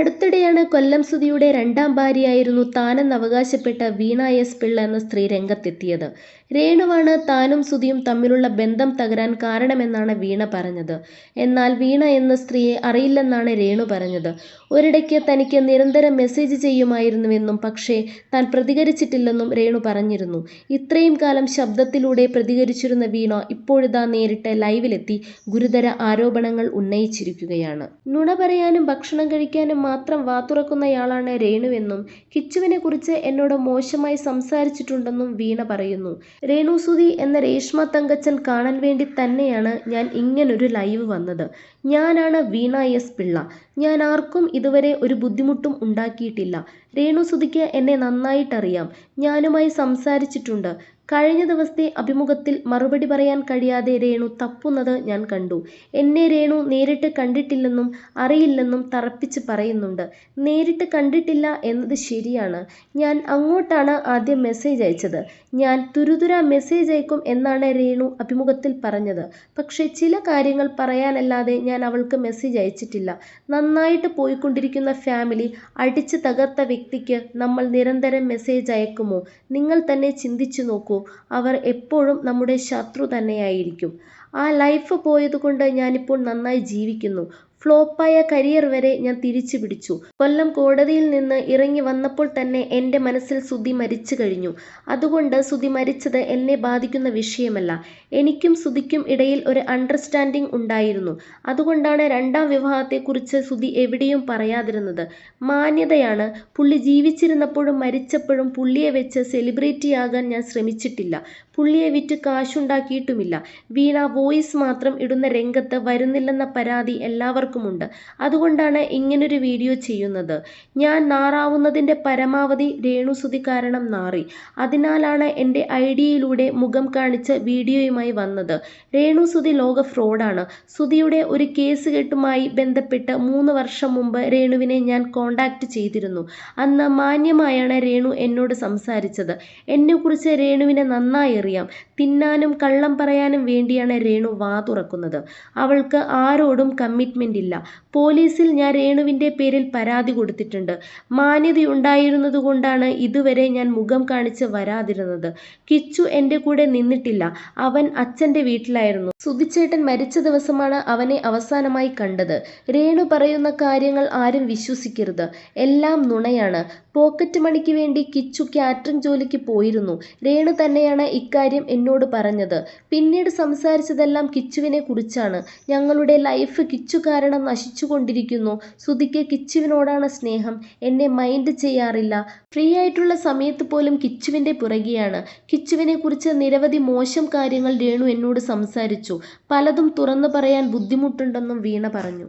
അടുത്തിടെയാണ് കൊല്ലം സുധിയുടെ രണ്ടാം ഭാര്യയായിരുന്നു താനെന്ന് അവകാശപ്പെട്ട വീണ എസ് പിള്ള എന്ന സ്ത്രീ രംഗത്തെത്തിയത്. രേണുവാണ് താനും സുധിയും തമ്മിലുള്ള ബന്ധം തകരാൻ കാരണമെന്നാണ് വീണ പറഞ്ഞത്. എന്നാൽ വീണ എന്ന സ്ത്രീയെ അറിയില്ലെന്നാണ് രേണു പറഞ്ഞത്. ഒരിടയ്ക്ക് തനിക്ക് നിരന്തരം മെസ്സേജ് ചെയ്യുമായിരുന്നുവെന്നും പക്ഷേ താൻ പ്രതികരിച്ചിട്ടില്ലെന്നും രേണു പറഞ്ഞിരുന്നു. ഇത്രയും കാലം ശബ്ദത്തിലൂടെ പ്രതികരിച്ചിരുന്ന വീണ ഇപ്പോഴിതാ നേരിട്ട് ലൈവിലെത്തി ഗുരുതര ആരോപണങ്ങൾ ഉന്നയിച്ചിരിക്കുകയാണ്. നുണ പറയാനും ഭക്ഷണം കഴിക്കാനും മാത്രം വാതുറക്കുന്നയാളാണ് രേണുവെന്നും കിച്ചുവിനെ കുറിച്ച് എന്നോട് മോശമായി സംസാരിച്ചിട്ടുണ്ടെന്നും വീണ പറയുന്നു. രേണു സുധി എന്ന രേഷ്മ തങ്കച്ചൻ കാണാൻ വേണ്ടി തന്നെയാണ് ഞാൻ ഇങ്ങനൊരു ലൈവ് വന്നത്. ഞാനാണ് വീണ എസ് പിള്ള. ഞാൻ ആർക്കും ഇതുവരെ ഒരു ബുദ്ധിമുട്ടും ഉണ്ടാക്കിയിട്ടില്ല. രേണു സുധിക്ക് എന്നെ നന്നായിട്ടറിയാം. ഞാനുമായി സംസാരിച്ചിട്ടുണ്ട്. കഴിഞ്ഞ ദിവസത്തെ അഭിമുഖത്തിൽ മറുപടി പറയാൻ കഴിയാതെ രേണു തപ്പുന്നത് ഞാൻ കണ്ടു. എന്നെ രേണു നേരിട്ട് കണ്ടിട്ടില്ലെന്നും അറിയില്ലെന്നും തറപ്പിച്ച് പറയുന്നുണ്ട്. നേരിട്ട് കണ്ടിട്ടില്ല എന്നത് ശരിയാണ്. ഞാൻ അങ്ങോട്ടാണ് ആദ്യം മെസ്സേജ് അയച്ചത്. ഞാൻ തുരുതുരാ മെസ്സേജ് അയക്കും എന്നാണ് രേണു അഭിമുഖത്തിൽ പറഞ്ഞത്. പക്ഷേ ചില കാര്യങ്ങൾ പറയാനല്ലാതെ ഞാൻ അവൾക്ക് മെസ്സേജ് അയച്ചിട്ടില്ല. നന്നായിട്ട് പോയിക്കൊണ്ടിരിക്കുന്ന ഫാമിലി അടിച്ച് തകർത്ത വ്യക്തിക്ക് നമ്മൾ നിരന്തരം മെസ്സേജ് അയക്കുമോ? നിങ്ങൾ തന്നെ ചിന്തിച്ചു നോക്കൂ. അവർ എപ്പോഴും നമ്മുടെ ശത്രു തന്നെയായിരിക്കും. ആ ലൈഫ് പോയതുകൊണ്ട് ഞാനിപ്പോൾ നന്നായി ജീവിക്കുന്നു. ഫ്ലോപ്പായ കരിയർ വരെ ഞാൻ തിരിച്ചു പിടിച്ചു. കൊല്ലം കോടതിയിൽ നിന്ന് ഇറങ്ങി വന്നപ്പോൾ തന്നെ എൻ്റെ മനസ്സിൽ സുധി മരിച്ചു കഴിഞ്ഞു. അതുകൊണ്ട് സുധി മരിച്ചത് എന്നെ ബാധിക്കുന്ന വിഷയമല്ല. എനിക്കും സുധിക്കും ഇടയിൽ ഒരു അണ്ടർസ്റ്റാൻഡിംഗ് ഉണ്ടായിരുന്നു. അതുകൊണ്ടാണ് രണ്ടാം വിവാഹത്തെക്കുറിച്ച് സുധി എവിടെയും പറയാതിരുന്നത്. മാന്യതയാണ്. പുള്ളി ജീവിച്ചിരുന്നപ്പോഴും മരിച്ചപ്പോഴും പുള്ളിയെ വെച്ച് സെലിബ്രിറ്റിയാകാൻ ഞാൻ ശ്രമിച്ചിട്ടില്ല. പുള്ളിയെ വിറ്റ് കാശുണ്ടാക്കിയിട്ടുമില്ല. വീണ വോയിസ് മാത്രം ഇടുന്ന രംഗത്ത് വരുന്നില്ലെന്ന പരാതി എല്ലാവർക്കുമുണ്ട്. അതുകൊണ്ടാണ് ഇങ്ങനൊരു വീഡിയോ ചെയ്യുന്നത്. ഞാൻ നാറാവുന്നതിൻ്റെ പരമാവധി രേണു സുധി കാരണം നാറി. അതിനാലാണ് എൻ്റെ ഐഡിയയിലൂടെ മുഖം കാണിച്ച് വീഡിയോയുമായി വന്നത്. രേണു സുധി ലോക ഫ്രോഡാണ്. സുധിയുടെ ഒരു കേസ് കെട്ടുമായി ബന്ധപ്പെട്ട് 3 വർഷം മുമ്പ് രേണുവിനെ ഞാൻ കോണ്ടാക്ട് ചെയ്തിരുന്നു. അന്ന് മാന്യമായാണ് രേണു എന്നോട് സംസാരിച്ചത്. എന്നെക്കുറിച്ച് രേണുവിനെ നന്നായി അറിയാം. തിന്നാനും കള്ളം പറയാനും വേണ്ടിയാണ് രേണു വാ തുറക്കുന്നത്. അവൾക്ക് ആരോടും കമ്മിറ്റ്മെന്റ് ഇല്ല. പോലീസിൽ ഞാൻ രേണുവിൻ്റെ പേരിൽ പരാതി കൊടുത്തിട്ടുണ്ട്. മാന്യതയുണ്ടായിരുന്നതുകൊണ്ടാണ് ഇതുവരെ ഞാൻ മുഖം കാണിച്ച് വരാതിരുന്നത്. കിച്ചു എൻ്റെ കൂടെ നിന്നിട്ടില്ല. അവൻ അച്ഛൻ്റെ വീട്ടിലായിരുന്നു. സുധിച്ചേട്ടൻ മരിച്ച ദിവസമാണ് അവനെ അവസാനമായി കണ്ടത്. രേണു പറയുന്ന കാര്യങ്ങൾ ആരും വിശ്വസിക്കരുത്. എല്ലാം നുണയാണ്. പോക്കറ്റ് മണിക്ക് വേണ്ടി കിച്ചു കാറ്ററിംഗ് ജോലിക്ക് പോയിരുന്നു. രേണു തന്നെയാണ് ഇക്കാര്യം എന്നോട് പറഞ്ഞത്. പിന്നീട് സംസാരിച്ചതെല്ലാം കിച്ചുവിനെ കുറിച്ചാണ്. ഞങ്ങളുടെ ലൈഫ് കിച്ചു കാരണം നശിച്ചുകൊണ്ടിരിക്കുന്നു. സുധിക്ക് കിച്ചുവിനോടാണ് സ്നേഹം. എന്നെ മൈൻഡ് ചെയ്യാറില്ല. ഫ്രീ ആയിട്ടുള്ള സമയത്ത് പോലും കിച്ചുവിൻ്റെ പുറകെയാണ്. കിച്ചുവിനെ കുറിച്ച് നിരവധി മോശം കാര്യങ്ങൾ രേണു എന്നോട് സംസാരിച്ചു. പലതും തുറന്നു പറയാൻ ബുദ്ധിമുട്ടുണ്ടെന്നും വീണ പറഞ്ഞു.